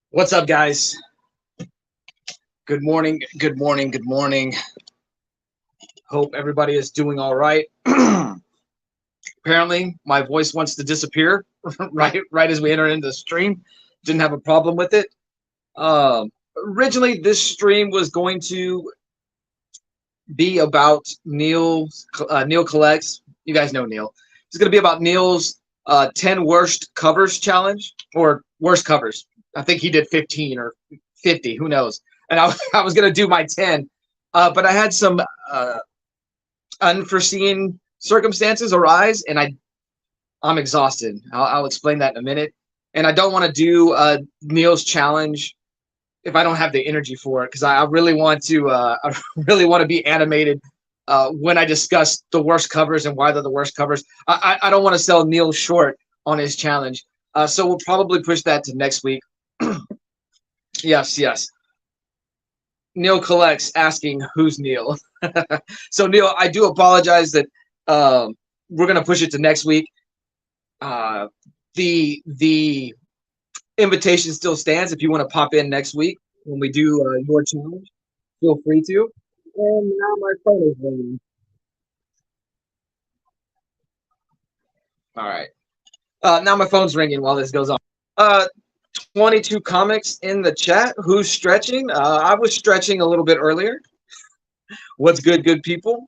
What's up, guys? Good morning, good morning, good morning. Hope everybody is doing all right. Apparently, my voice wants to disappear right as we enter into the stream. Didn't have a problem with it. Originally, this stream was going to be about Neil Collects. You guys know Neil. It's going to be about Neil's 10 worst covers challenge, or worst covers. I think he did 15 or 50. Who knows? And I was going to do my 10, but I had some unforeseen circumstances arise, and I'm exhausted. I'll explain that in a minute. And I don't want to do Neil's challenge if I don't have the energy for it, because I really want to be animated when I discuss the worst covers and why they're the worst covers. I don't want to sell Neil short on his challenge, so we'll probably push that to next week. Yes. Neil Collects asking who's Neil. So Neil, I do apologize that we're gonna push it to next week. The invitation still stands. If you want to pop in next week when we do your challenge, feel free to. And now my phone is ringing. All right. Now my phone's ringing while this goes on. 22 comics in the chat. Who's stretching? I was stretching a little bit earlier. What's good people?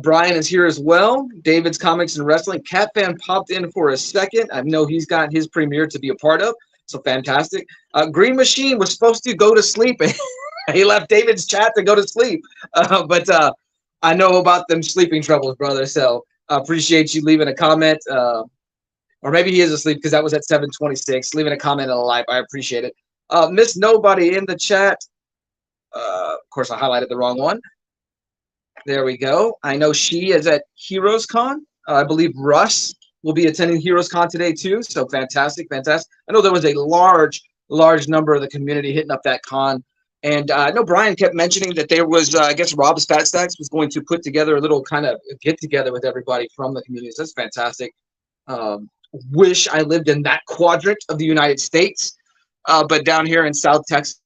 Brian is here as well. David's Comics and Wrestling. Cat Fan popped in for a second. I know he's got his premiere to be a part of, so fantastic. Green Machine was supposed to go to sleep. He left David's chat to go to sleep. But I know about them sleeping troubles, brother, so I appreciate you leaving a comment. Or maybe he is asleep because that was at 7:26. Leaving a comment on the live, I appreciate it. Miss Nobody in the chat. Of course, I highlighted the wrong one. There we go. I know she is at Heroes Con. I believe Russ will be attending Heroes Con today too. So fantastic. I know there was a large number of the community hitting up that con. And I know Brian kept mentioning that there was, I guess Rob's Fat Stacks was going to put together a little kind of get together with everybody from the community. So that's fantastic. Wish I lived in that quadrant of the United States. But down here in South Texas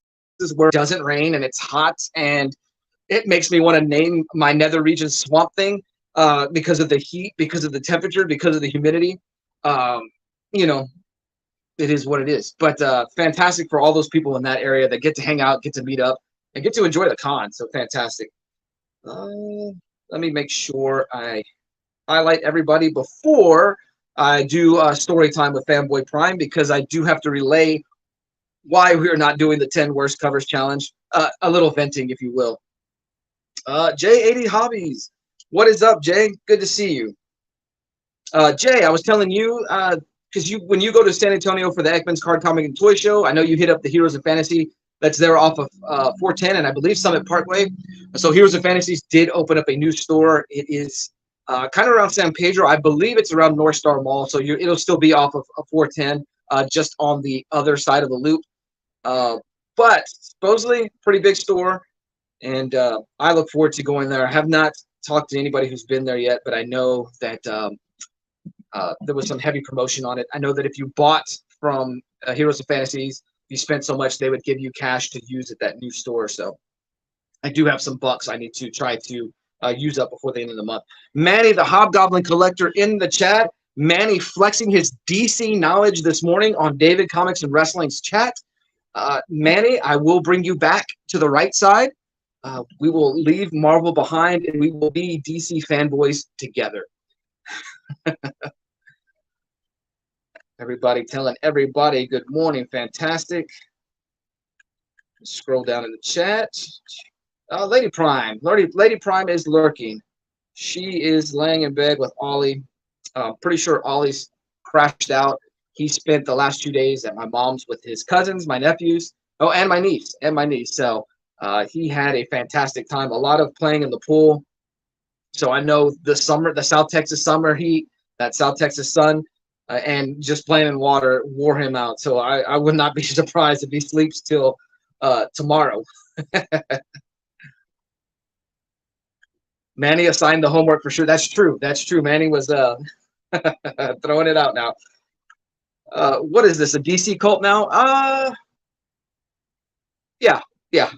where it doesn't rain and it's hot, and it makes me want to name my nether region Swamp Thing because of the heat, because of the temperature, because of the humidity. You know, it is what it is. But fantastic for all those people in that area that get to hang out, get to meet up, and get to enjoy the con. So fantastic. Let me make sure I highlight everybody before I do story time with Fanboy Prime, because I do have to relay why we are not doing the 10 worst covers challenge. A little venting, if you will. J80 Hobbies. What is up, Jay? Good to see you. Jay, I was telling you, because when you go to San Antonio for the Ekman's Card Comic and Toy Show, I know you hit up the Heroes of Fantasy that's there off of 410 and I believe Summit Parkway. So Heroes of Fantasies did open up a new store. It is kind of around San Pedro. I believe it's around North Star Mall. So it'll still be off of 410, just on the other side of the loop. But supposedly pretty big store. And I look forward to going there. I have not talked to anybody who's been there yet, but I know that there was some heavy promotion on it. I know that if you bought from Heroes of Fantasies, you spent so much, they would give you cash to use at that new store. So I do have some bucks I need to try to use up before the end of the month. Manny, the Hobgoblin Collector, in the chat. Manny flexing his DC knowledge this morning on David Comics and Wrestling's chat. Manny, I will bring you back to the right side. We will leave Marvel behind, and we will be DC fanboys together. Everybody telling everybody good morning. Fantastic. Scroll down in the chat. Lady Prime. Lady Prime is lurking. She is laying in bed with Ollie. Pretty sure Ollie's crashed out. He spent the last 2 days at my mom's with his cousins, my nephews, and my niece. So he had a fantastic time. A lot of playing in the pool. So I know the South Texas summer heat, that South Texas sun, and just playing in water wore him out. So I would not be surprised if he sleeps till tomorrow. Manny assigned the homework for sure. That's true. Manny was throwing it out now. What is this? A DC cult now? Yeah, yeah.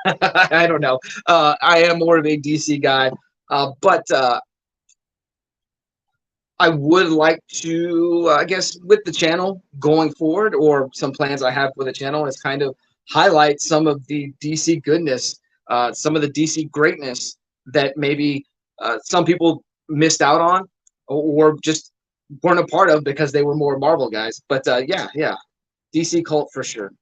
I don't know. I am more of a DC guy, but I would like to, I guess, with the channel going forward, or some plans I have for the channel, is kind of highlight some of the DC goodness, some of the DC greatness that maybe some people missed out on, or just weren't a part of because they were more Marvel guys. But yeah, yeah, DC cult for sure.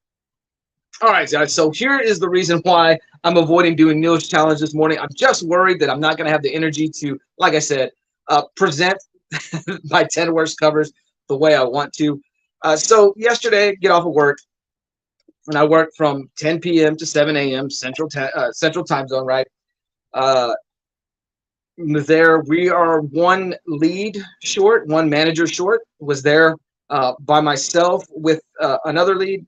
All right, guys. So here is the reason why I'm avoiding doing Neil's challenge this morning. I'm just worried that I'm not going to have the energy to, like I said, present my 10 worst covers the way I want to. So yesterday, get off of work, and I worked from 10 p.m. to 7 a.m. Central time zone, right? Uh, there we are one lead short, one manager short. Was there by myself with another lead,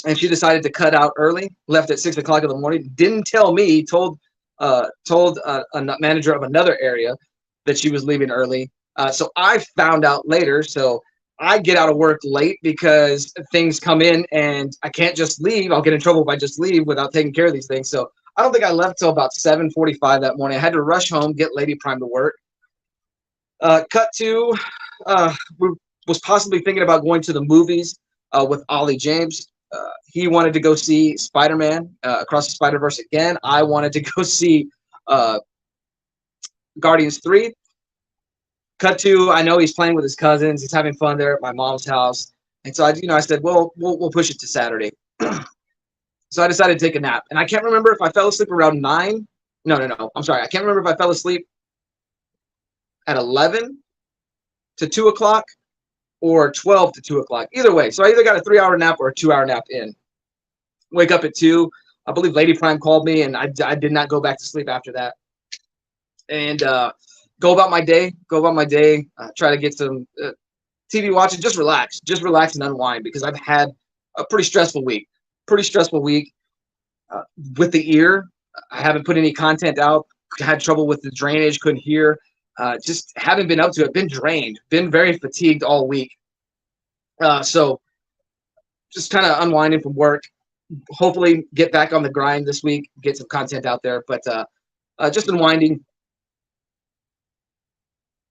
and she decided to cut out early. Left at 6 o'clock in the morning. Didn't tell me. Told a manager of another area that she was leaving early. So I found out later. So I get out of work late because things come in and I can't just leave. I'll get in trouble if I just leave without taking care of these things. So I don't think I left till about 7:45 that morning. I had to rush home, get Lady Prime to work. Cut to, we was possibly thinking about going to the movies with Ollie James. He wanted to go see Spider-Man Across the Spider-Verse again. I wanted to go see Guardians 3. Cut to, I know he's playing with his cousins. He's having fun there at my mom's house. And so I said, well, we'll push it to Saturday. So I decided to take a nap. And I can't remember if I fell asleep around 9. No. I'm sorry. I can't remember if I fell asleep at 11 to 2 o'clock or 12 to 2 o'clock. Either way. So I either got a 3-hour nap or a 2-hour nap in. Wake up at 2. I believe Lady Prime called me, and I did not go back to sleep after that. And go about my day. Try to get some TV watching. Just relax and unwind, because I've had a pretty stressful week. With the ear. I haven't put any content out. Had trouble with the drainage. Couldn't hear. Just haven't been up to it. Been drained. Been very fatigued all week. So just kind of unwinding from work. Hopefully get back on the grind this week. Get some content out there. But just unwinding.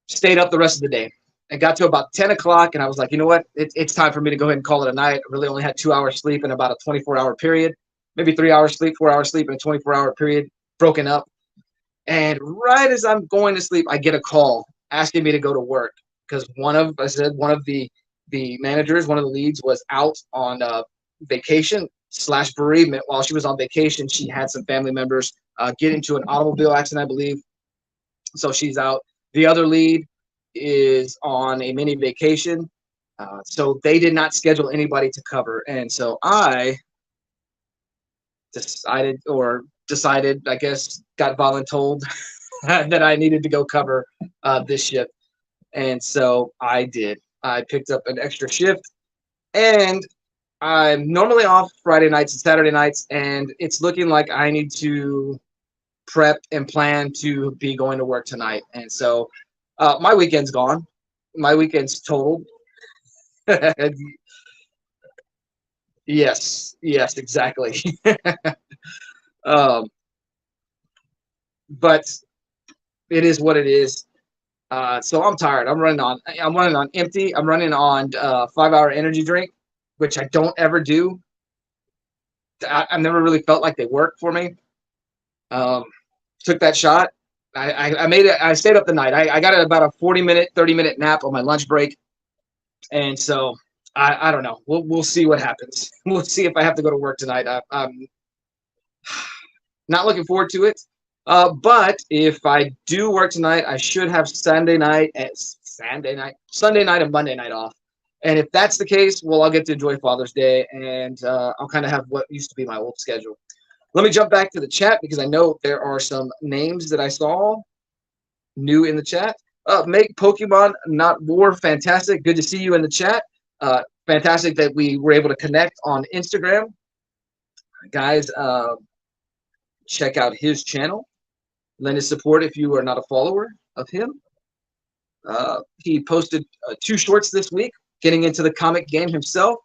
Stayed up the rest of the day. It got to about 10 o'clock, and I was like, you know what? It's time for me to go ahead and call it a night. I really only had 2 hours sleep in about a 24-hour period. Maybe 3 hours sleep, 4 hours sleep in a 24-hour period, broken up. And right as I'm going to sleep, I get a call asking me to go to work, because one of the managers, one of the leads, was out on vacation / bereavement. While she was on vacation, she had some family members get into an automobile accident, I believe. So she's out. The other lead is on a mini vacation. So they did not schedule anybody to cover. And so I decided, I guess, got voluntold that I needed to go cover this shift. And so I did. I picked up an extra shift, and I'm normally off Friday nights and Saturday nights, and it's looking like I need to prep and plan to be going to work tonight. And so my weekend's gone. My weekend's totaled. Yes, exactly. But it is what it is. So I'm tired. I'm running on empty. I'm running on 5-hour energy drink, which I don't ever do. I've never really felt like they work for me. Took that shot. I made it. I stayed up the night. I got about a 40-minute, 30-minute nap on my lunch break. And so I don't know. We'll see what happens. We'll see if I have to go to work tonight. I'm not looking forward to it. But if I do work tonight, I should have Sunday night and Monday night off. And if that's the case, well, I'll get to enjoy Father's Day, and I'll kind of have what used to be my old schedule. Let me jump back to the chat, because I know there are some names that I saw new in the chat. Make Pokemon Not War fantastic. Good to see you in the chat. Fantastic that we were able to connect on Instagram. Guys, check out his channel. Lend his support if you are not a follower of him. He posted 2 shorts this week. getting into the comic game himself.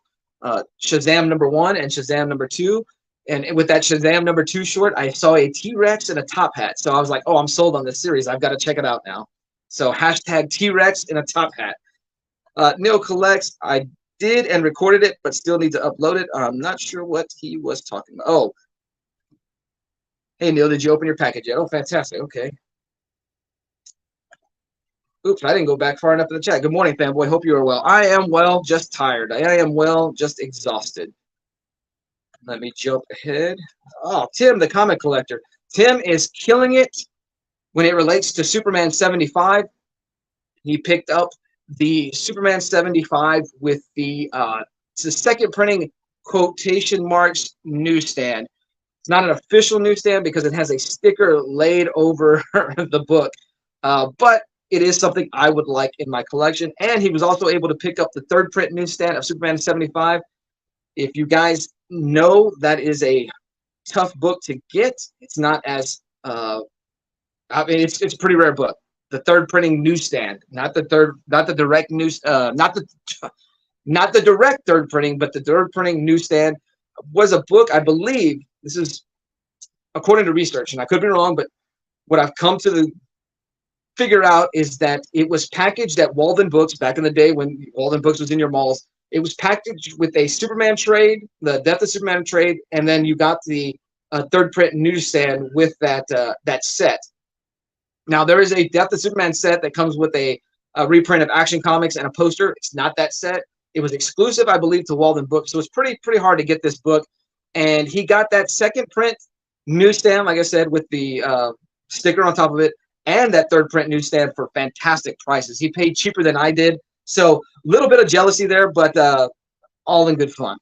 Shazam #1 and Shazam #2. And with that Shazam #2 short, I saw a T-Rex and a top hat. So I was like, oh, I'm sold on this series. I've got to check it out now. So hashtag T-Rex in a top hat. Neil collects. I did and recorded it, but still need to upload it. I'm not sure what he was talking about. Oh, hey, Neil, did you open your package yet? Oh, fantastic. Okay. Oops, I didn't go back far enough in the chat. Good morning, fanboy. Hope you are well. I am well, just tired. I am well, just exhausted. Let me jump ahead. Oh, Tim, the comic collector. Tim is killing it when it relates to Superman 75. He picked up the Superman 75 with it's the second printing quotation marks newsstand. It's not an official newsstand because it has a sticker laid over the book, but it is something I would like in my collection. And he was also able to pick up the third print newsstand of Superman 75. If you guys know, that is a tough book to get. It's not as it's a pretty rare book. The third printing newsstand, not the direct news, not the direct third printing, but the third printing newsstand was a book. I believe this is according to research, and I could be wrong, but what I've come to figure out is that it was packaged at Walden Books back in the day when Walden Books was in your malls. It was packaged with a Superman trade, the Death of Superman trade, and then you got the third print newsstand with that set. Now, there is a Death of Superman set that comes with a reprint of Action Comics and a poster. It's not that set. It was exclusive, I believe, to Walden Books, so it's pretty hard to get this book. And he got that second print newsstand, like I said, with the sticker on top of it, and that third print newsstand for fantastic prices. He paid cheaper than I did, so a little bit of jealousy there, but all in good fun.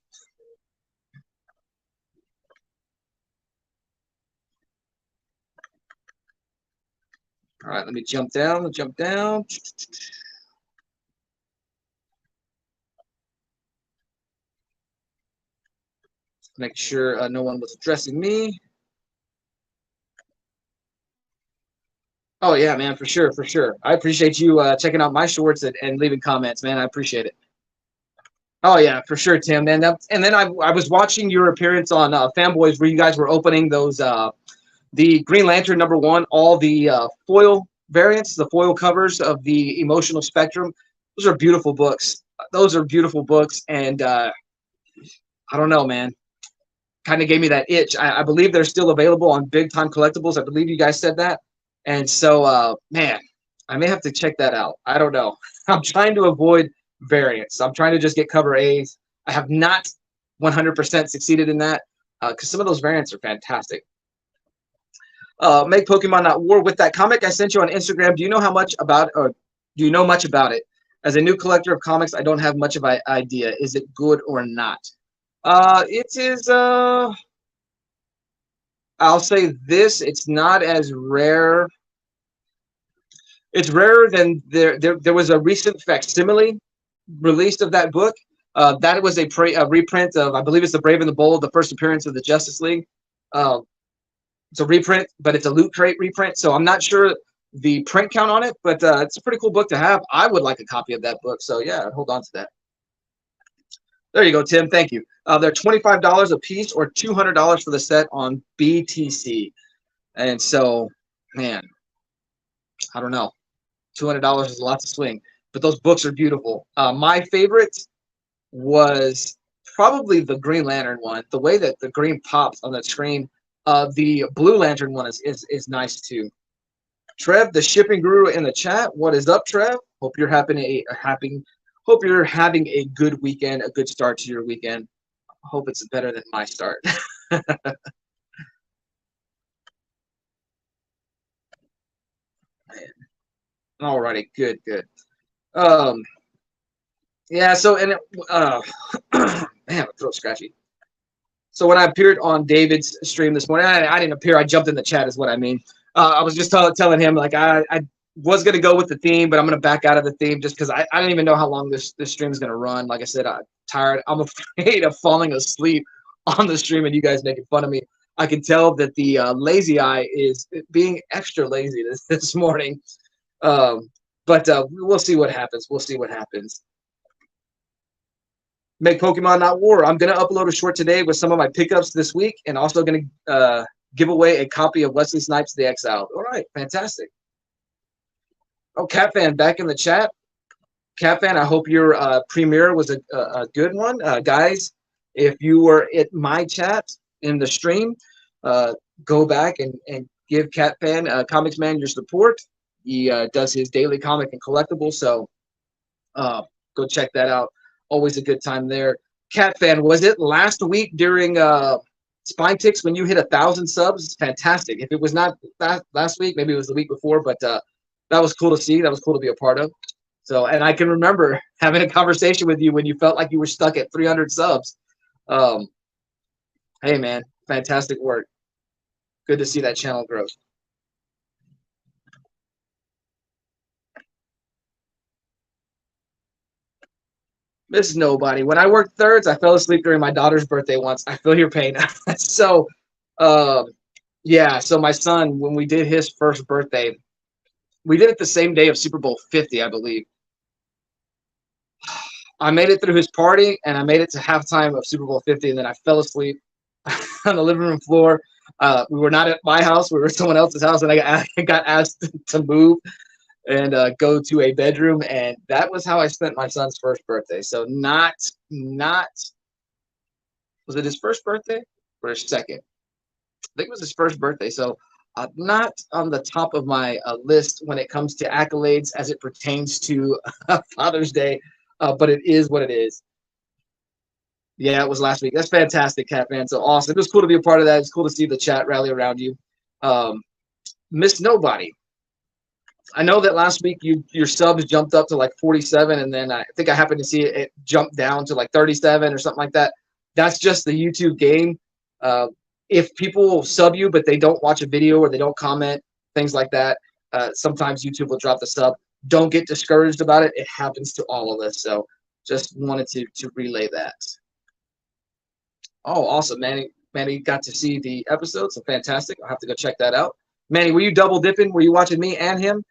All right, let me jump down. Make sure no one was addressing me. Oh, yeah, man, for sure. I appreciate you checking out my shorts and leaving comments, man. I appreciate it. Oh, yeah, for sure, Tim, man. And then I was watching your appearance on Fanboys where you guys were opening those the Green Lantern #1, all the foil variants, the foil covers of the Emotional Spectrum. Those are beautiful books. And I don't know, man. Kind of gave me that itch. I believe they're still available on Big Time Collectibles. I believe you guys said that. And so, man, I may have to check that out. I don't know. I'm trying to avoid variants. I'm trying to just get cover A's. I have not 100% succeeded in that because some of those variants are fantastic. Make Pokemon Not War. With that comic I sent you on Instagram, do you know much about it? As a new collector of comics, I don't have much of an idea. Is it good or not? It is, I'll say this, it's not as rare. It's rarer than there was a recent facsimile released of that book. That was a reprint of, I believe it's The Brave and the Bold, the first appearance of the Justice League. It's a reprint, but it's a Loot Crate reprint, so I'm not sure the print count on it, but it's a pretty cool book to have. I would like a copy of that book, so yeah, hold on to that. There you go, Tim. Thank you. They're $25 a piece or $200 for the set on BTC. And so, man, I don't know. $200 is a lot to swing, but those books are beautiful. My favorite was probably the Green Lantern one. The way that the green pops on the screen. The Blue Lantern one is nice too. Trev, the shipping guru in the chat. What is up, Trev? Hope you're having a good weekend, a good start to your weekend. Hope it's better than my start. Alrighty, good. Yeah. So and man, my throat's scratchy. So when I appeared on David's stream this morning, I didn't appear. I jumped in the chat, is what I mean. I was just telling him like I was gonna go with the theme, but I'm gonna back out of the theme just because I don't even know how long this stream is gonna run. Like I said, I'm tired. I'm afraid of falling asleep on the stream and you guys making fun of me. I can tell that the lazy eye is being extra lazy this morning. But we'll see what happens. Make Pokemon Not War. I'm going to upload a short today with some of my pickups this week, and also going to give away a copy of Wesley Snipes' The Exiled. All right, fantastic. Oh, Cat Fan back in the chat. Cat Fan, I hope your premiere was a good one. Guys, if you were at my chat in the stream, go back and give Cat Fan, Comics Man, your support. He does his daily comic and collectible, so go check that out. Always a good time there. Cat Fan, was it last week during Spine Ticks when you hit 1,000 subs? It's fantastic. If it was not last week, maybe it was the week before, but that was cool to see. That was cool to be a part of. So, and I can remember having a conversation with you when you felt like you were stuck at 300 subs. Hey, man, fantastic work. Good to see that channel grow. Miss Nobody. When I worked thirds, I fell asleep during my daughter's birthday once. I feel your pain. So, yeah. So my son, when we did his first birthday, we did it the same day of Super Bowl 50, I believe. I made it through his party, and I made it to halftime of Super Bowl 50, and then I fell asleep on the living room floor. We were not at my house. We were at someone else's house, and I got asked to move and go to a bedroom, and that was how I spent my son's first birthday. So not was it his first birthday or his second? I think it was his first birthday. So not on the top of my list when it comes to accolades as it pertains to Father's Day, but it is what it is. Yeah, it was last week. That's fantastic, Cat Man. So awesome. It was cool to be a part of that. It's cool to see the chat rally around you. Miss Nobody. I know that last week your subs jumped up to like 47, and then I think I happened to see it jump down to like 37 or something like that. That's just the YouTube game. If people sub you but they don't watch a video or they don't comment, things like that, sometimes YouTube will drop the sub. Don't get discouraged about it. It happens to all of us. So just wanted to relay that. Oh, awesome, Manny. Manny got to see the episode, so fantastic. I'll have to go check that out. Manny, were you double dipping? Were you watching me and him?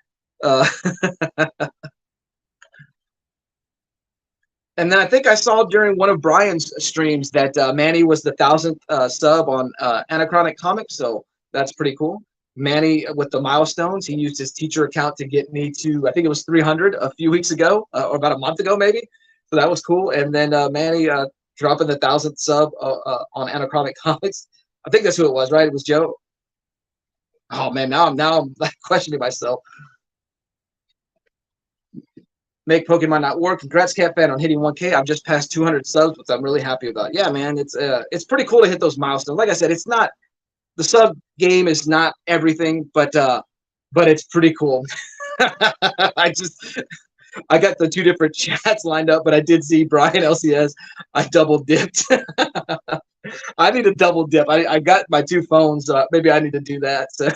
And then I think I saw during one of Brian's streams that Manny was the 1,000th sub on Anachronic Comics, so that's pretty cool. Manny with the milestones, he used his teacher account to get me to, I think it was 300 a few weeks ago, or about a month ago maybe. So that was cool. And then Manny dropping the 1,000th sub on Anachronic Comics. I think that's who it was, right? It was Joe. Oh man, now I'm like questioning myself. Make Pokemon Not War. Congrats, Cat Fan, on hitting 1K. I've just passed 200 subs, which I'm really happy about. Yeah, man, it's pretty cool to hit those milestones. Like I said, it's not the sub game is not everything, but it's pretty cool. I got the two different chats lined up, but I did see Brian LCS. I double dipped. I need to double dip. I got my two phones, so maybe I need to do that. So.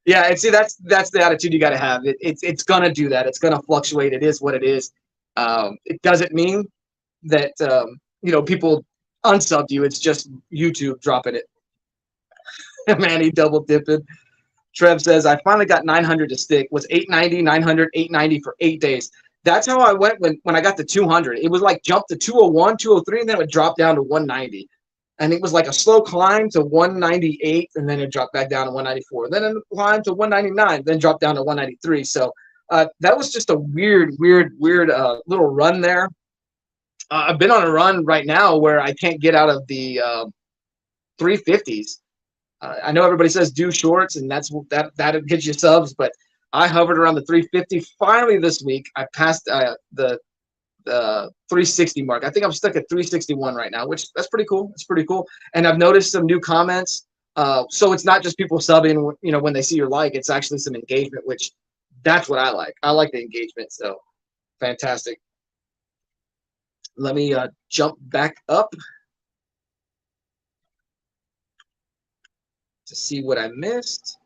Yeah, and see that's the attitude you got to have. It's gonna do that. It's gonna fluctuate. It is what it is. It doesn't mean that people unsubbed you. It's just YouTube dropping it. Manny double dipping. Trev says I finally got 900 to stick. Was 890, 900, 890 for 8 days. That's how I went when I got to 200. It was like jumped to 201, 203, and then it would drop down to 190. And it was like a slow climb to 198, and then it dropped back down to 194. Then it climbed to 199, then dropped down to 193. So that was just a weird little run there. I've been on a run right now where I can't get out of the 350s. I know everybody says do shorts, and that gets you subs, but I hovered around the 350. Finally, this week, I passed the 360 mark. I think I'm stuck at 361 right now, which that's pretty cool. It's pretty cool. And I've noticed some new comments. So it's not just people subbing, when they see your like, it's actually some engagement, which that's what I like. I like the engagement. So fantastic. Let me jump back up to see what I missed.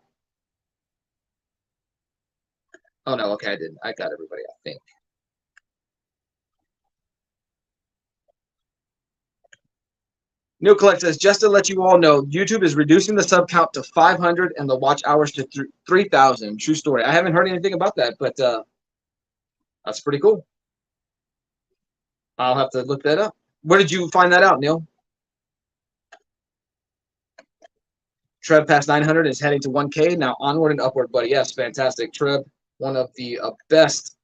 Oh no, okay, I didn't. I got everybody, I think. Neil Collect says, just to let you all know, YouTube is reducing the sub count to 500 and the watch hours to 3,000. True story. I haven't heard anything about that, but that's pretty cool. I'll have to look that up. Where did you find that out, Neil? Trev passed 900 and is heading to 1K. Now onward and upward, buddy. Yes, fantastic. Trev, one of the best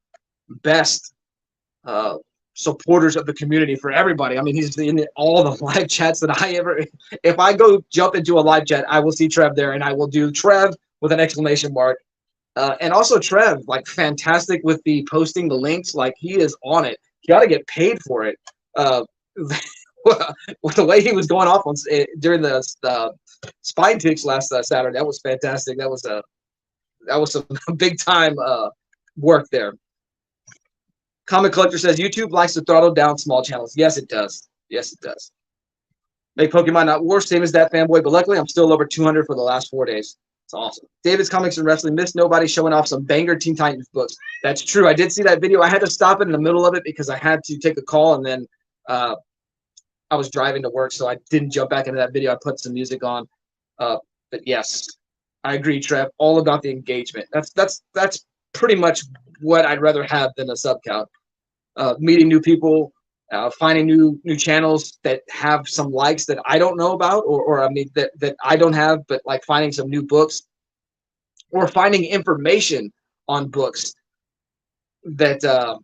supporters of the community for everybody. I mean, he's in all the live chats that I ever. If I go jump into a live chat, I will see Trev there, and I will do Trev with an exclamation mark. And also Trev, like fantastic with the posting the links. Like he is on it. He ought to get paid for it. With the way he was going off on during the Spine Ticks last Saturday, that was fantastic. That was some big time work there. Comic Collector says YouTube likes to throttle down small channels. Yes, it does. Yes, it does. Make Pokemon not worse, same as that fanboy, but luckily I'm still over 200 for the last 4 days. It's awesome. David's Comics and Wrestling. Miss Nobody showing off some banger Teen Titans books. That's true. I did see that video. I had to stop it in the middle of it because I had to take a call, and then I was driving to work, so I didn't jump back into that video. I put some music on. But yes, I agree, Trev. All about the engagement. That's pretty much what I'd rather have than a sub count. Meeting new people, finding new channels that have some likes that I don't know about, or I mean that I don't have, but like finding some new books, or finding information on books that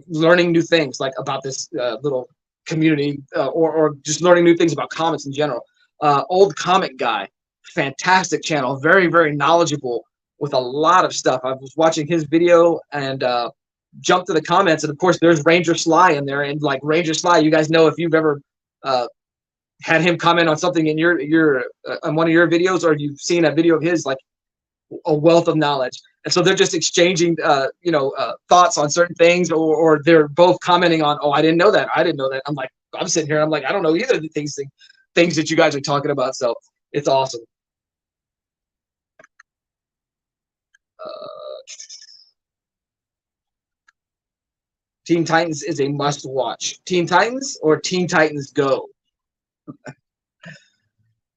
learning new things like about this little community, or just learning new things about comics in general. Old Comic Guy, fantastic channel, very, very knowledgeable with a lot of stuff. I was watching his video and jumped to the comments, and of course there's Ranger Sly in there, and like Ranger Sly, you guys know, if you've ever had him comment on something in your on one of your videos, or you've seen a video of his, like a wealth of knowledge. And so they're just exchanging thoughts on certain things, or they're both commenting on, oh, I didn't know that, I'm like, I'm sitting here, I'm like, I don't know either of the things that you guys are talking about. So it's awesome. Teen Titans is a must watch. Teen Titans or Teen Titans Go?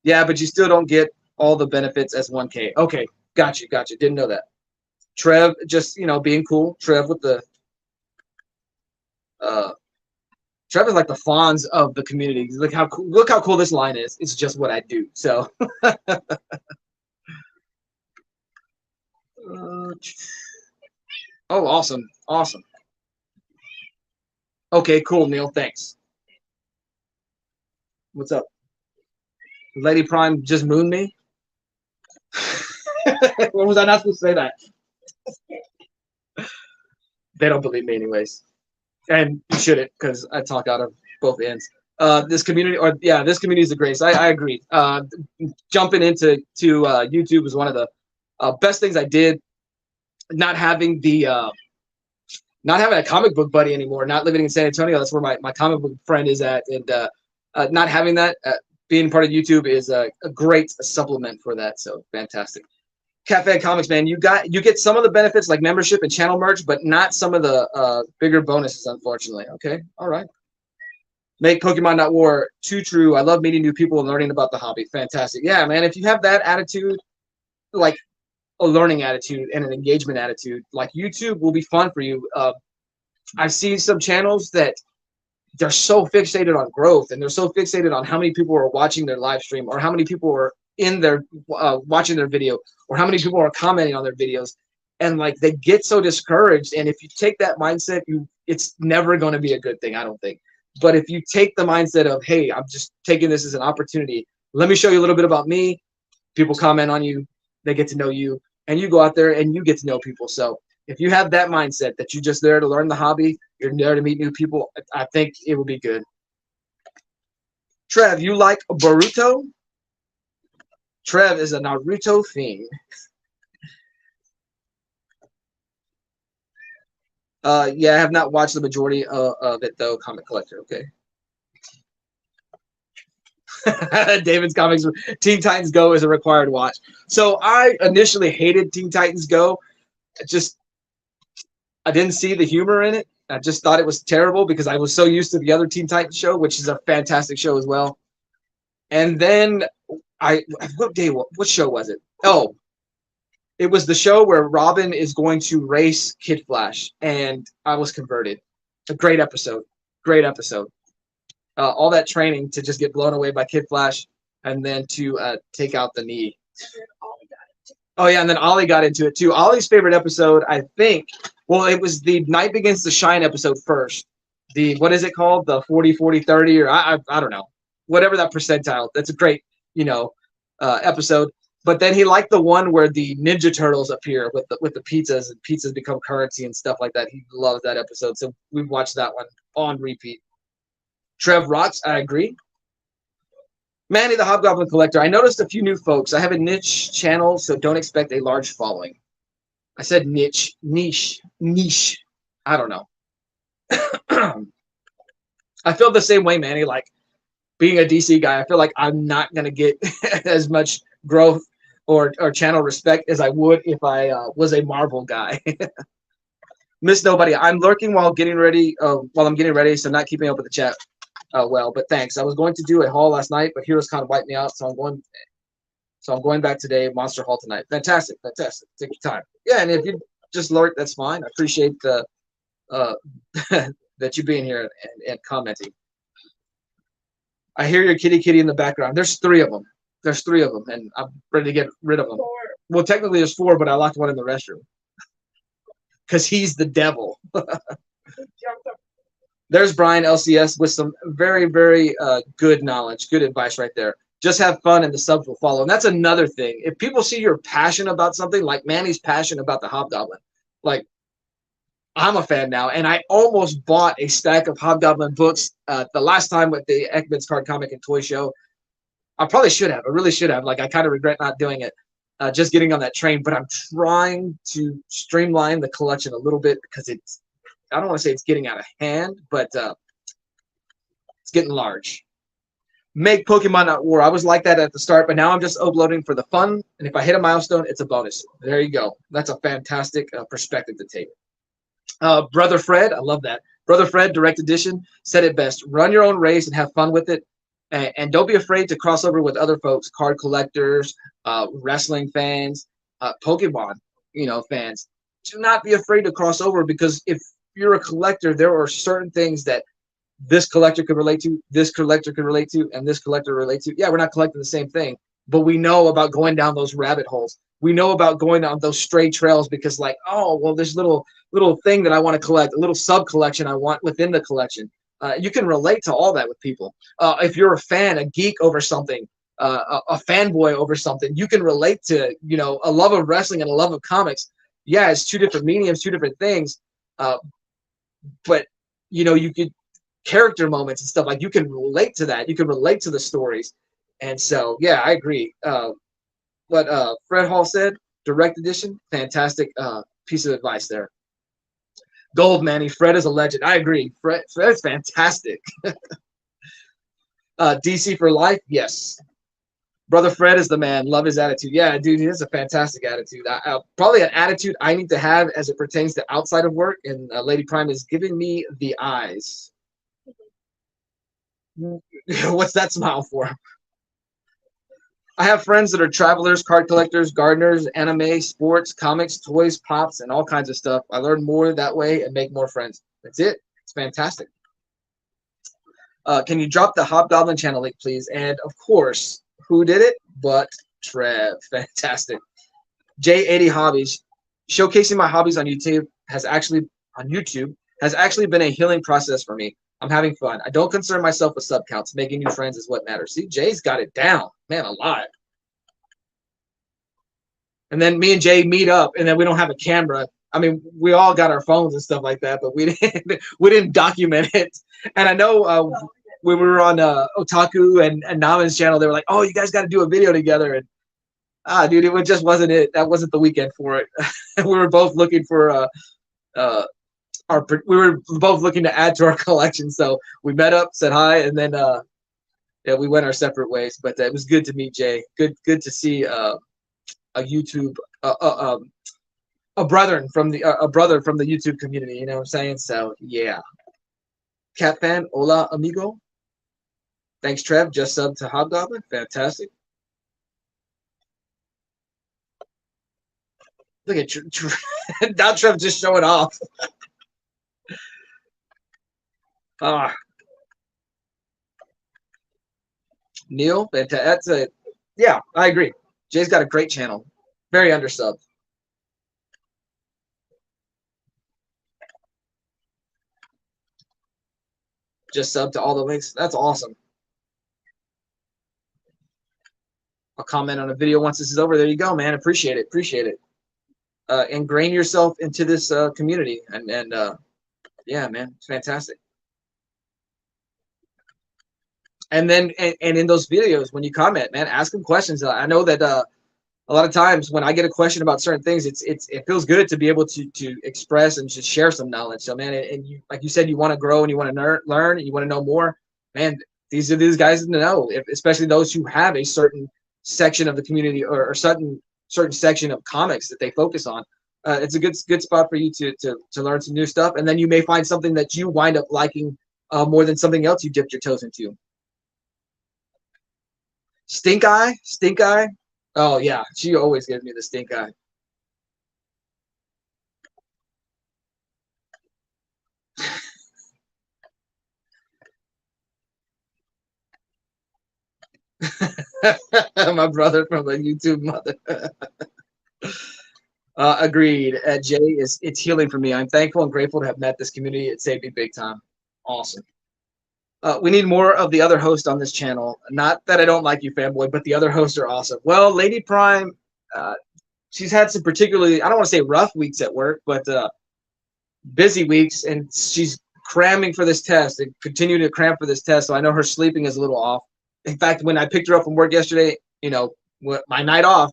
Yeah, but you still don't get all the benefits as 1K. Okay, gotcha. Didn't know that. Trev, just being cool. Trev with the Trev is like the Fonz of the community. Look how cool this line is. It's just what I do. So oh, awesome. Okay, cool, Neil. Thanks. What's up? Lady Prime just mooned me? When was I not supposed to say that? They don't believe me anyways. And you shouldn't, because I talk out of both ends. This community is the greatest. I agree. Jumping into YouTube was one of the best things I did. Not having a comic book buddy anymore, not living in San Antonio, that's where my comic book friend is at, and not having that, being part of YouTube is a great supplement for that. So fantastic. Cafe Comics, man, you get some of the benefits like membership and channel merch, but not some of the bigger bonuses, unfortunately. Okay, all right. Make Pokemon not war too true. I love meeting new people and learning about the hobby. Fantastic. Yeah, man, if you have that attitude, like a learning attitude and an engagement attitude, like YouTube will be fun for you. I've seen some channels that they're so fixated on growth, and they're so fixated on how many people are watching their live stream, or how many people are in their watching their video, or how many people are commenting on their videos, and like they get so discouraged. And if you take that mindset, it's never going to be a good thing, I don't think. But if you take the mindset of, hey, I'm just taking this as an opportunity, let me show you a little bit about me, people comment on you, they get to know you, and you go out there and you get to know people. So if you have that mindset that you're just there to learn the hobby, you're there to meet new people, I think it will be good. Trev, you like Boruto? Trev is a Naruto fiend. Yeah, I have not watched the majority of it, though, Comic Collector. Okay. David's Comics, Teen Titans Go is a required watch. So I initially hated Teen Titans Go. I didn't see the humor in it. I just thought it was terrible because I was so used to the other Teen Titans show, which is a fantastic show as well. And then what show was it? Oh, it was the show where Robin is going to race Kid Flash, and I was converted. A great episode. Great episode. All that training to just get blown away by Kid Flash, and then to take out the knee. Oh yeah, and then Ollie got into it too. Ollie's favorite episode, I think. Well, it was the Night Begins to Shine episode first. The what is it called? The 40-40-30, or I don't know, whatever that percentile. That's a great episode. But then he liked the one where the Ninja Turtles appear with the pizzas, and pizzas become currency and stuff like that. He loves that episode, so we watched that one on repeat. Trev rocks. I agree. Manny the Hobgoblin Collector. I noticed a few new folks. I have a niche channel, so don't expect a large following. I said niche. I don't know. I feel the same way, Manny. Like being a DC guy, I feel like I'm not going to get as much growth or channel respect as I would if I was a Marvel guy. Miss Nobody. I'm lurking while getting ready. While I'm getting ready, so not keeping up with the chat. Well, but thanks. I was going to do a haul last night, but Heroes kind of wiped me out, so I'm going back today. Monster haul tonight. Fantastic. Take your time. Yeah, and if you just lurk, that's fine. I appreciate the that you being here and commenting. I hear your kitty in the background. There's three of them, and I'm ready to get rid of them. 4. Well, technically there's 4, but I locked one in the restroom because he's the devil. There's Brian LCS with some very, very good knowledge, good advice right there. Just have fun and the subs will follow. And that's another thing. If people see you're passionate about something, like Manny's passionate about the Hobgoblin, like I'm a fan now. And I almost bought a stack of Hobgoblin books the last time with the Ekman's Card Comic and Toy Show. I probably should have. I really should have. Like, I kind of regret not doing it, just getting on that train. But I'm trying to streamline the collection a little bit because it's, I don't want to say it's getting out of hand, but it's getting large. Make Pokemon not war. I was like that at the start, but now I'm just uploading for the fun. And if I hit a milestone, it's a bonus. There you go. That's a fantastic perspective to take. Brother Fred, I love that. Brother Fred, Direct Edition, said it best. Run your own race and have fun with it. And don't be afraid to cross over with other folks, card collectors, wrestling fans, Pokemon, fans. Do not be afraid to cross over, because if you're a collector, there are certain things that this collector could relate to, this collector could relate to, and this collector relate to. Yeah, we're not collecting the same thing, but we know about going down those rabbit holes. We know about going down those stray trails because, like, oh, well, there's little thing that I want to collect, a little sub collection I want within the collection. You can relate to all that with people. If you're a fan, a geek over something, a fanboy over something, you can relate to, a love of wrestling and a love of comics. Yeah, it's two different mediums, two different things. But, you could character moments and stuff, like, you can relate to that. You can relate to the stories. And so, yeah, I agree. What Fred Hall said, Direct Edition, fantastic piece of advice there. Gold, Manny. Fred is a legend. I agree. Fred's fantastic. DC for life, yes. Brother Fred is the man. Love his attitude. Yeah, dude, he has a fantastic attitude. Probably an attitude I need to have as it pertains to outside of work. And Lady Prime is giving me the eyes. What's that smile for? I have friends that are travelers, card collectors, gardeners, anime, sports, comics, toys, pops, and all kinds of stuff. I learn more that way and make more friends. That's it. It's fantastic. Can you drop the Hobgoblin channel link, please? And, of course, who did it but Trev? Fantastic. J80 Hobbies. Showcasing my hobbies on YouTube has actually been a healing process for me. I'm having fun. I don't concern myself with sub counts. Making new friends is what matters. See, Jay's got it down. Man alive. And then me and Jay meet up, and then we don't have a camera. I mean, we all got our phones and stuff like that, but we didn't document it. And I know when we were on Otaku and Naman's channel, they were like, "Oh, you guys got to do a video together." And dude, it just wasn't it. That wasn't the weekend for it. We were both looking for we were both looking to add to our collection, so we met up, said hi, and then yeah, we went our separate ways. But it was good to meet Jay. Good to see a YouTube a brother from the YouTube community. You know what I'm saying? So yeah. Cat fan, hola amigo. Thanks, Trev. Just subbed to Hobgoblin. Fantastic. Look at now Trev just showing off. Ah, Neil, that's a yeah, I agree. Jay's got a great channel. Very undersubbed. Just sub to all the links. That's awesome. I'll comment on a video once this is over. There you go, man. Appreciate it. Appreciate it. Ingrain yourself into this community, and yeah, man, it's fantastic. And then and in those videos, when you comment, man, ask them questions. I know that a lot of times when I get a question about certain things, it feels good to be able to express and just share some knowledge. So man, and you like you said, you want to grow and you want to learn and you want to know more. Man, these are these guys to know, especially those who have a certain section of the community or certain section of comics that they focus on. It's a good spot for you to learn some new stuff, and then you may find something that you wind up liking more than something else you dipped your toes into. Stink eye. Oh yeah, she always gives me the stink eye. My brother from a YouTube mother. Agreed. Jay, it's healing for me. I'm thankful and grateful to have met this community. It saved me big time. Awesome. We need more of the other hosts on this channel. Not that I don't like you, fanboy, but the other hosts are awesome. Well, Lady Prime, she's had some particularly, I don't want to say rough weeks at work, but busy weeks, and she's cramming for this test and continue to cram for this test. So I know her sleeping is a little off. In fact, when I picked her up from work yesterday, my night off,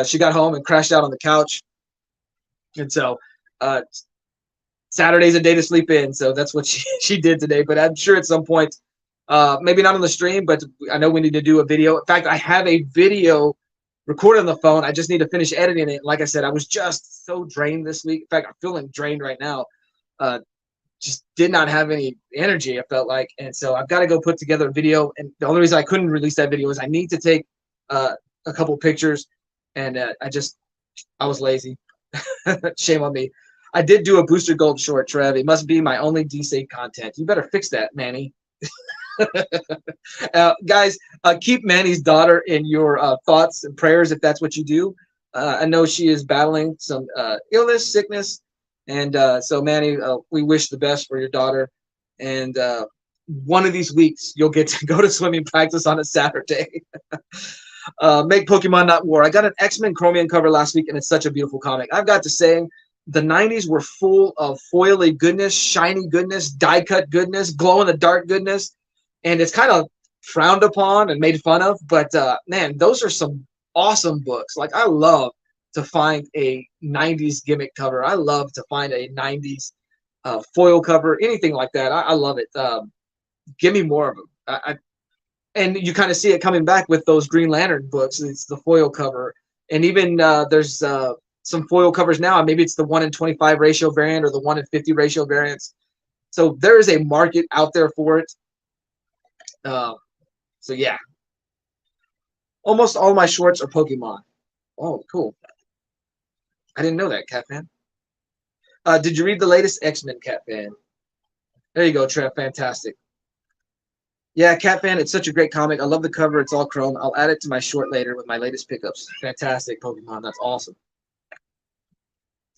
she got home and crashed out on the couch. And so uh, Saturday's a day to sleep in. So that's what she did today. But I'm sure at some point, maybe not on the stream, but I know we need to do a video. In fact, I have a video recorded on the phone. I just need to finish editing it. Like I said, I was just so drained this week. In fact, I'm feeling drained right now. Just did not have any energy, I felt like. And so I've got to go put together a video. And the only reason I couldn't release that video is I need to take a couple pictures. And I was lazy. Shame on me. I did do a Booster Gold short, Trev. It must be my only DC content. You better fix that, Manny. Guys, keep Manny's daughter in your thoughts and prayers if that's what you do. I know she is battling some illness, sickness, and so Manny, we wish the best for your daughter. And one of these weeks, you'll get to go to swimming practice on a Saturday. Make Pokemon not war. I got an X-Men Chromium cover last week, and it's such a beautiful comic. I've got to say, the 90s were full of foily goodness, shiny goodness, die-cut goodness, glow-in-the-dark goodness, and it's kind of frowned upon and made fun of. But, man, those are some awesome books. Like, I love to find a 90s gimmick cover. I love to find a 90s foil cover, anything like that. I love it. Give me more of them. And you kind of see it coming back with those Green Lantern books. It's the foil cover. And even there's some foil covers now. Maybe it's the 1:25 ratio variant or the 1:50 ratio variants. So there is a market out there for it. So yeah. Almost all my shorts are Pokemon. Oh, cool. I didn't know that, Catman. Did you read the latest X-Men, Catman? There you go, Trev. Fantastic. Yeah, Catman, it's such a great comic. I love the cover. It's all chrome. I'll add it to my short later with my latest pickups. Fantastic, Pokemon. That's awesome.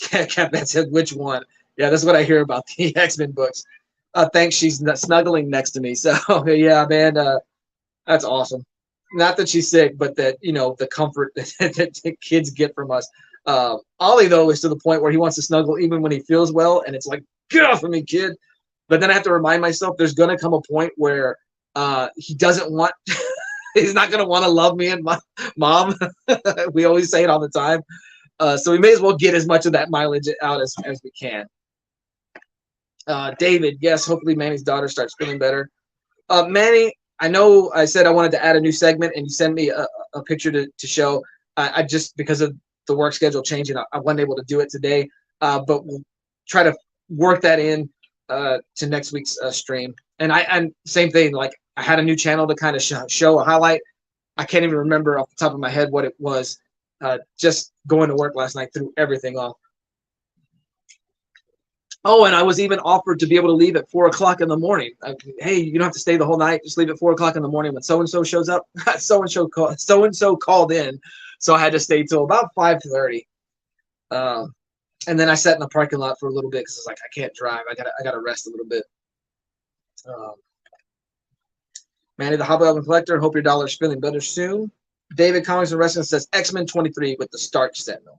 Catman said, which one? Yeah, that's what I hear about the X-Men books. Thanks. She's snuggling next to me. So, yeah, man, that's awesome. Not that she's sick, but that, the comfort that kids get from us. Ollie, though, is to the point where he wants to snuggle even when he feels well. And it's like, get off of me, kid. But then I have to remind myself there's going to come a point where he doesn't want, he's not going to want to love me and my mom. We always say it all the time. So we may as well get as much of that mileage out as we can. David, yes, hopefully Manny's daughter starts feeling better. Manny, I know I said I wanted to add a new segment, and you sent me a picture to show. I just, because of the work schedule changing, I wasn't able to do it today. But we'll try to work that in to next week's stream. And same thing, like I had a new channel to kind of show a highlight. I can't even remember off the top of my head what it was. Just going to work last night threw everything off. Oh, and I was even offered to be able to leave at 4 o'clock in the morning. Hey, you don't have to stay the whole night. Just leave at 4 o'clock in the morning when so and so shows up. So and so called in, so I had to stay till about 5:30. And then I sat in the parking lot for a little bit because I was like, I can't drive. I gotta rest a little bit. Um, Manny the Hobgoblin Collector. Hope your dollar's feeling better soon. David Comics and Wrestling says X-Men 23 with the Starch Sentinel.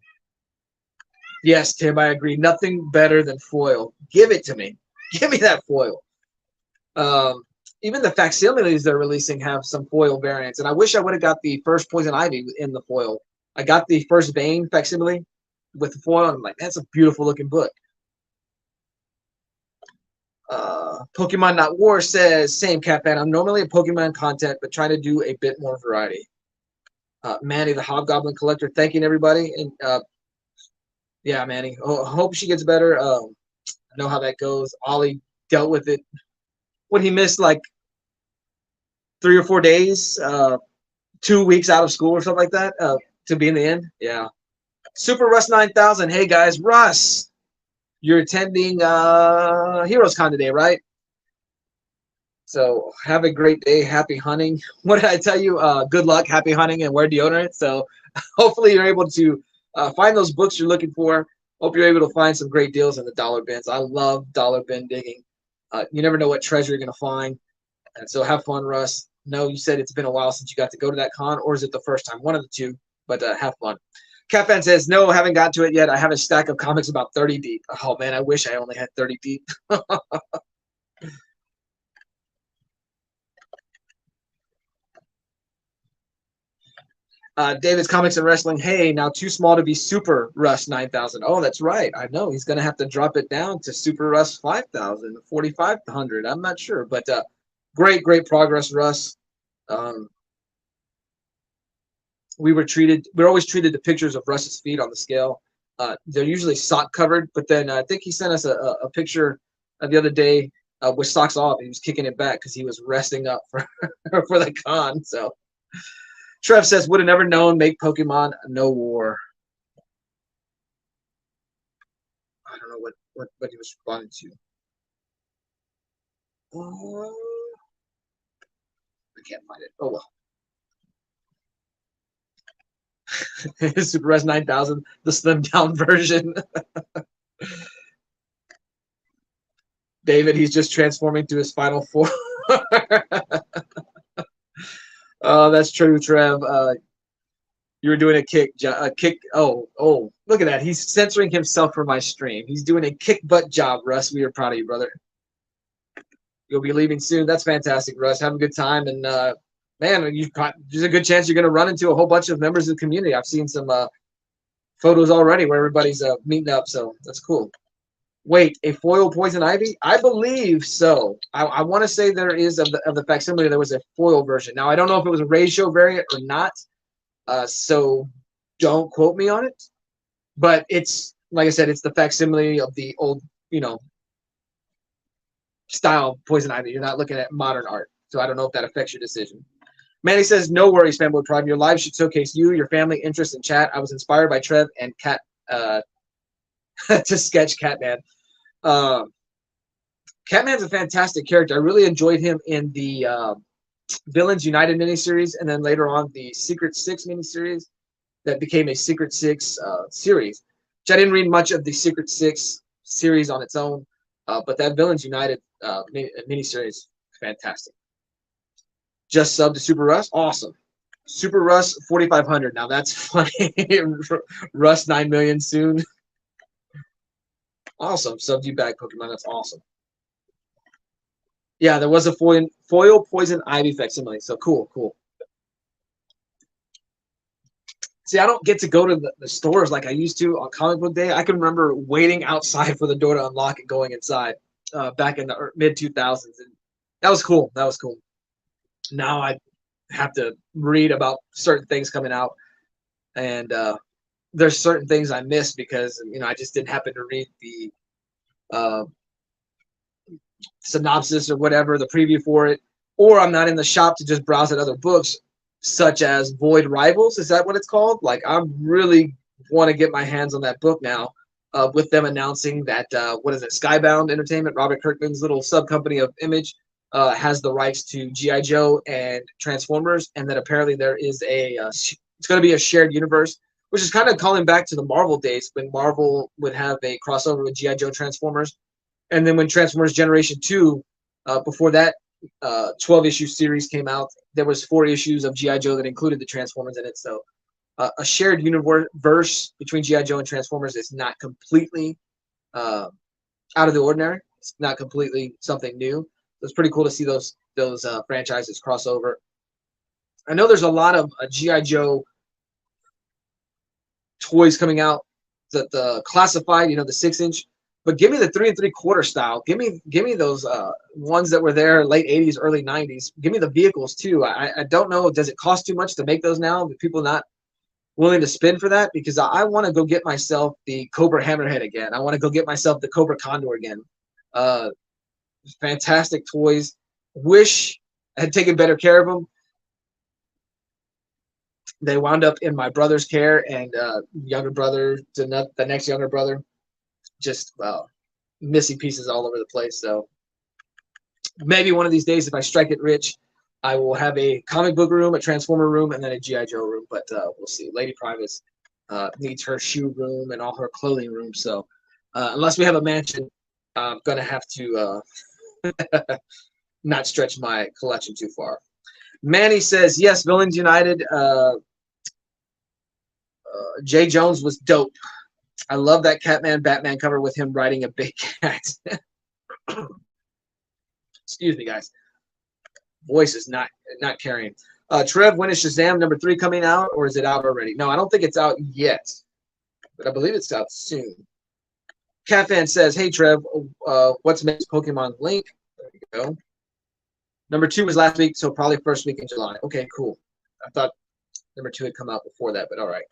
Yes, Tim, I agree. Nothing better than foil. Give it to me. Give me that foil. Even the facsimiles they're releasing have some foil variants, and I wish I would have got the first Poison Ivy in the foil. I got the first Bane facsimile with the foil, and I'm like, that's a beautiful looking book. Pokemon Not War says, same Cat Fan. I'm normally a Pokemon content, but trying to do a bit more variety. Manny the Hobgoblin Collector, thanking everybody. And yeah, Manny, hope she gets better. I know how that goes. Ollie dealt with it. When he missed like 3 or 4 days, 2 weeks out of school or something like that, to be in the end. Yeah. Super Russ 9000. Hey guys, Russ, you're attending Heroes Con today, right? So have a great day. Happy hunting. What did I tell you? Good luck, happy hunting, and wear deodorant. So hopefully you're able to find those books you're looking for. Hope you're able to find some great deals in the dollar bins. I love dollar bin digging. You never know what treasure you're going to find. And so have fun, Russ. No, you said it's been a while since you got to go to that con, or is it the first time? One of the two, but have fun. Catfan says, no, haven't got to it yet. I have a stack of comics about 30 deep. Oh, man, I wish I only had 30 deep. David's Comics and Wrestling. Hey, now too small to be Super Russ 9000. Oh, that's right. I know. He's going to have to drop it down to Super Russ 5000, 4500. I'm not sure. But great progress, Russ. We're always treated to pictures of Russ's feet on the scale. They're usually sock covered, but then I think he sent us a picture the other day with socks off. He was kicking it back because he was resting up for for the con. So Trev says, would have never known. Make Pokemon no war. I don't know what he was responding to. I can't find it. Oh well. Super Res 9000, the slimmed down version. David, he's just transforming to his final form. Oh, that's true, Trev. You were doing a kick. Oh, look at that. He's censoring himself for my stream. He's doing a kick butt job, Russ. We are proud of you, brother. You'll be leaving soon. That's fantastic, Russ. Have a good time. And, man, there's a good chance you're going to run into a whole bunch of members of the community. I've seen some photos already where everybody's meeting up, so that's cool. Wait, a foil Poison Ivy? I believe so. I want to say there is of the facsimile. There was a foil version. Now I don't know if it was a ratio variant or not. So don't quote me on it. But it's like I said, it's the facsimile of the old, style Poison Ivy. You're not looking at modern art. So I don't know if that affects your decision. Manny says, no worries, Fanboy Prime. Your live should showcase you, your family, interest, in chat. I was inspired by Trev and Cat to sketch Catman. Catman's a fantastic character. I really enjoyed him in the Villains United miniseries, and then later on the Secret Six miniseries that became a Secret Six series. Which I didn't read much of the Secret Six series on its own, but that Villains United miniseries is fantastic. Just sub to Super Russ, awesome. Super Russ 4500. Now that's funny. Russ 9 million soon. Awesome. Subbed you back, Pokemon. That's awesome. Yeah, there was a foil Poison Ivy facsimile. So cool. See, I don't get to go to the stores like I used to on comic book day. I can remember waiting outside for the door to unlock and going inside back in the mid 2000s. And that was cool. Now I have to read about certain things coming out. And there's certain things I missed because, I just didn't happen to read the synopsis or whatever, the preview for it, or I'm not in the shop to just browse at other books, such as Void Rivals. Is that what it's called? Like, I really want to get my hands on that book now. with them announcing that what is it, Skybound Entertainment, Robert Kirkman's little sub company of Image, has the rights to GI Joe and Transformers, and that apparently there is it's going to be a shared universe, which is kind of calling back to the Marvel days when Marvel would have a crossover with GI Joe Transformers, and then when Transformers Generation 2, before that 12-issue series came out, there was 4 issues of GI Joe that included the Transformers in it. So a shared universe between GI Joe and Transformers is not completely out of the ordinary. It's not completely something new. So it's pretty cool to see those franchises cross over. I know there's a lot of GI Joe toys coming out, the classified, the 6-inch. But give me the 3 3/4 style. Give me those ones that were there late 80s, early 90s. Give me the vehicles too. I don't know. Does it cost too much to make those now? Are people not willing to spend for that? Because I want to go get myself the Cobra Hammerhead again. I want to go get myself the Cobra Condor again. Fantastic toys. Wish I had taken better care of them. They wound up in my brother's care, and younger brother, the next younger brother, just missing pieces all over the place. So maybe one of these days, if I strike it rich, I will have a comic book room, a Transformer room, and then a GI Joe room. But we'll see. Lady Primus needs her shoe room and all her clothing rooms. So unless we have a mansion, I'm gonna have to not stretch my collection too far. Manny says yes. Villains United. Jay Jones was dope. I love that Catman Batman cover with him riding a big cat. Excuse me, guys. Voice is not carrying. Trev, when is Shazam #3 coming out, or is it out already? No, I don't think it's out yet, but I believe it's out soon. Catfan says, "Hey Trev, what's next Pokemon Link?" There you go. #2 was last week, so probably first week in July. Okay, cool. I thought #2 had come out before that, but all right.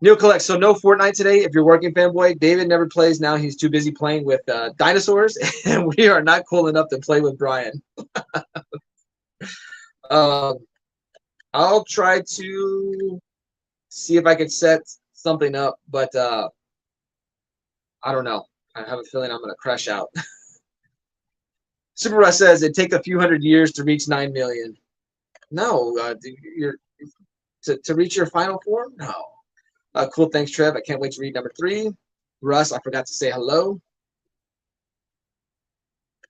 Neil collects. So no Fortnite today. If you're working, fanboy, David never plays now. He's too busy playing with dinosaurs, and we are not cool enough to play with Brian. I'll try to see if I can set something up, but I don't know. I have a feeling I'm going to crash out. Super Russ says it'd take a few hundred years to reach 9 million. No, to reach your final form? No. Cool, thanks, Trev. I can't wait to read #3. Russ, I forgot to say hello.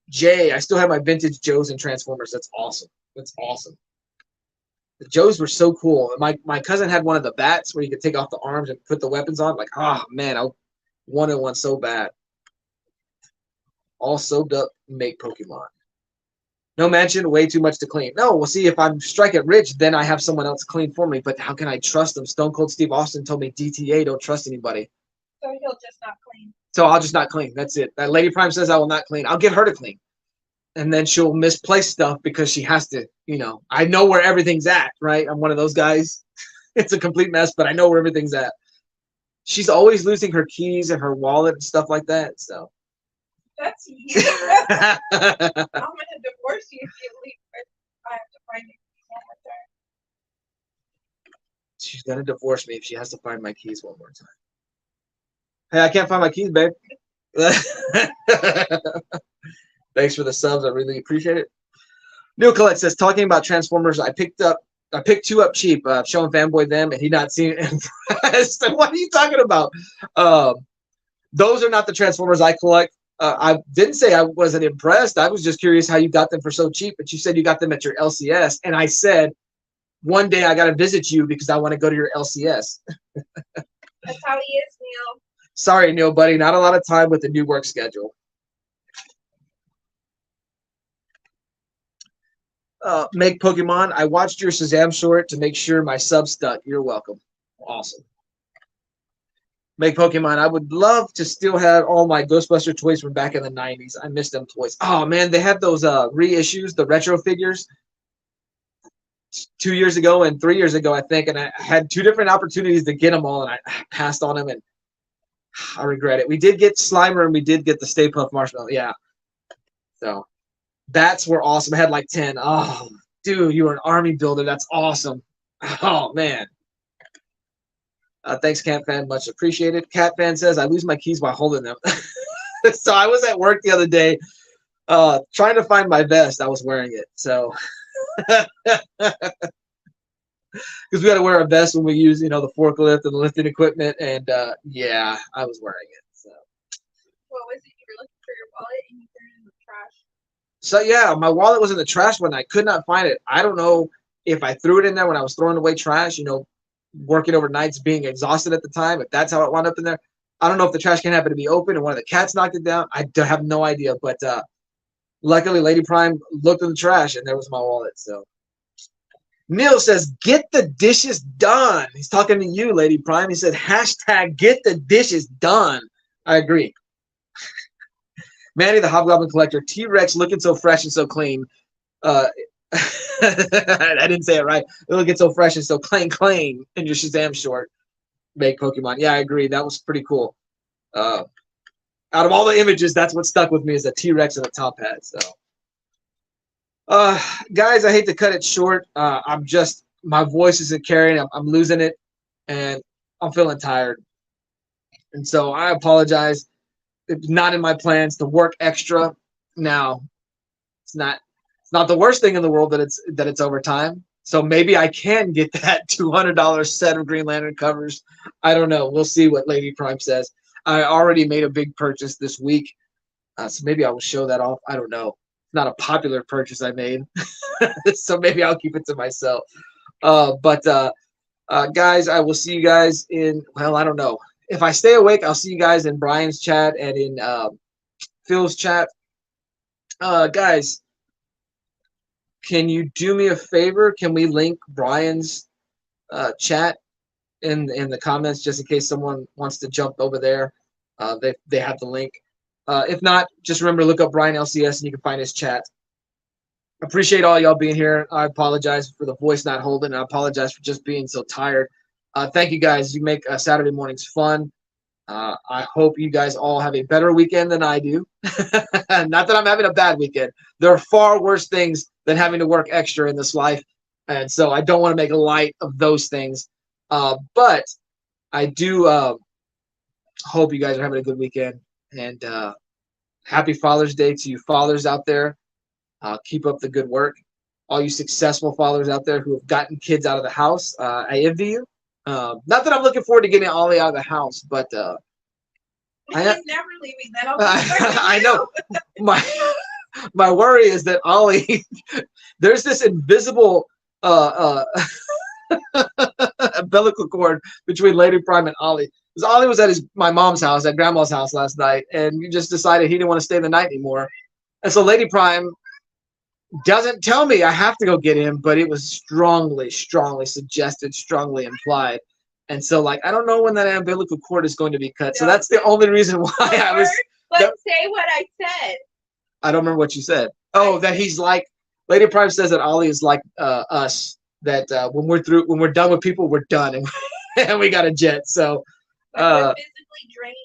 Jay, I still have my vintage Joes and Transformers. That's awesome. That's awesome. The Joes were so cool. My cousin had one of the bats where you could take off the arms and put the weapons on. Like, oh, man, I wanted one so bad. All soaked up, make Pokemon. No mansion, way too much to clean. No, we'll see if I'm strike it rich, then I have someone else clean for me. But how can I trust them? Stone Cold Steve Austin told me DTA, don't trust anybody. So he'll just not clean. So I'll just not clean. That's it. That Lady Prime says I will not clean. I'll get her to clean. And then she'll misplace stuff because she has to, I know where everything's at, right? I'm one of those guys. It's a complete mess, but I know where everything's at. She's always losing her keys and her wallet and stuff like that. So that's you. I'm gonna divorce you if you leave. I have to find your keys one more time. She's gonna divorce me if she has to find my keys one more time. Hey, I can't find my keys, babe. Thanks for the subs. I really appreciate it. Neil Collette says, talking about Transformers, I picked 2 up cheap, showing fanboy them, and he not seeing impressed. What are you talking about? Those are not the Transformers I collect. I didn't say I wasn't impressed. I was just curious how you got them for so cheap, but you said you got them at your LCS, and I said, one day I got to visit you because I want to go to your LCS. That's how he is, Neil. Sorry, Neil, buddy. Not a lot of time with the new work schedule. Make Pokemon. I watched your Shazam short to make sure my sub stuck. You're welcome. Awesome. Make Pokemon. I would love to still have all my Ghostbuster toys from back in the 90s. I miss them toys. Oh, man, they had those reissues, the retro figures, 2 years ago and 3 years ago, I think, and I had 2 different opportunities to get them all, and I passed on them, and I regret it. We did get Slimer, and we did get the Stay Puft Marshmallow. Yeah. So bats were awesome. I had like 10. Oh, dude, you were an army builder. That's awesome. Oh, man. Thanks, Cat Fan. Much appreciated. Cat Fan says, I lose my keys while holding them. So I was at work the other day trying to find my vest. I was wearing it. So, because we got to wear a vest when we use, the forklift and the lifting equipment. And yeah, I was wearing it. So. What was it? You were looking for your wallet and you threw it in the trash. So yeah, my wallet was in the trash when I could not find it. I don't know if I threw it in there when I was throwing away trash, working overnights, being exhausted at the time, if that's how it wound up in there. I don't know if the trash can happened to be open and one of the cats knocked it down. I have no idea, but luckily Lady Prime looked in the trash and there was my wallet. So Neil says, get the dishes done. He's talking to you, Lady Prime. He said, hashtag get the dishes done. I agree. Manny the Hobgoblin Collector, T-Rex looking so fresh and so clean. I didn't say it right. It'll get so fresh and so clean in your Shazam short. Make Pokemon. Yeah, I agree. That was pretty cool. Out of all the images, that's what stuck with me is a T-Rex and a top hat. So, guys, I hate to cut it short. My voice isn't carrying. I'm losing it, and I'm feeling tired. And so I apologize. It's not in my plans to work extra. Now, it's not the worst thing in the world that it's overtime. So maybe I can get that $200 set of Green Lantern covers. I don't know. We'll see what Lady Prime says. I already made a big purchase this week, so maybe I will show that off. I don't know. It's not a popular purchase I made, so maybe I'll keep it to myself. But guys, I will see you guys in. Well, I don't know. If I stay awake, I'll see you guys in Brian's chat and in Phil's chat. Guys. Can you do me a favor? Can we link Brian's chat in the comments just in case someone wants to jump over there? They have the link. If not, just remember to look up Brian LCS and you can find his chat. Appreciate all y'all being here. I apologize for the voice not holding. I apologize for just being so tired. Thank you guys. You make Saturday mornings fun. I hope you guys all have a better weekend than I do. Not that I'm having a bad weekend. There are far worse things than having to work extra in this life. And so I don't want to make light of those things. But I do hope you guys are having a good weekend. And happy Father's Day to you fathers out there. Keep up the good work. All you successful fathers out there who have gotten kids out of the house, I envy you. Not that I'm looking forward to getting Ollie out of the house, but He's never leaving. That'll be I know. My worry is that Ollie, there's this invisible umbilical cord between Lady Prime and Ollie. Because Ollie was at my mom's house, at Grandma's house last night, and he just decided he didn't want to stay the night anymore. And so Lady Prime doesn't tell me I have to go get him, but it was strongly suggested, strongly implied. And so, I don't know when that umbilical cord is going to be cut. So that's the only reason why I was. But say what I said. I don't remember what you said. Oh, that he's like, Lady Prime says that Ollie is like us. That when we're done with people, we're done, and we got a jet. So We're physically drained.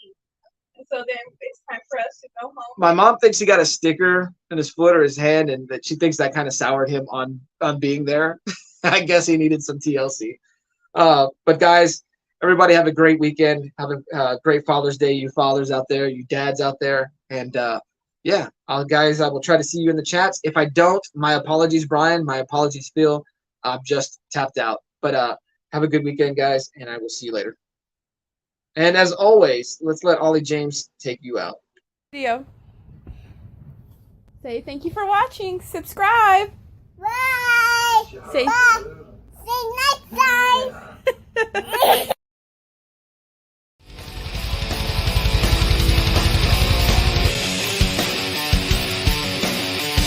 So then it's time for us to go home. My mom thinks he got a sticker in his foot or his hand, and that she thinks that kind of soured him on being there. I guess he needed some TLC. But guys, everybody have a great weekend. Have a great Father's Day, you fathers out there, you dads out there. And yeah, guys, I will try to see you in the chats. If I don't, my apologies, Brian. My apologies, Phil. I'm just tapped out. But have a good weekend, guys, and I will see you later. And as always, let's let Ollie James take you out. Video. Say thank you for watching. Subscribe. Bye. Say. Bye. Say night.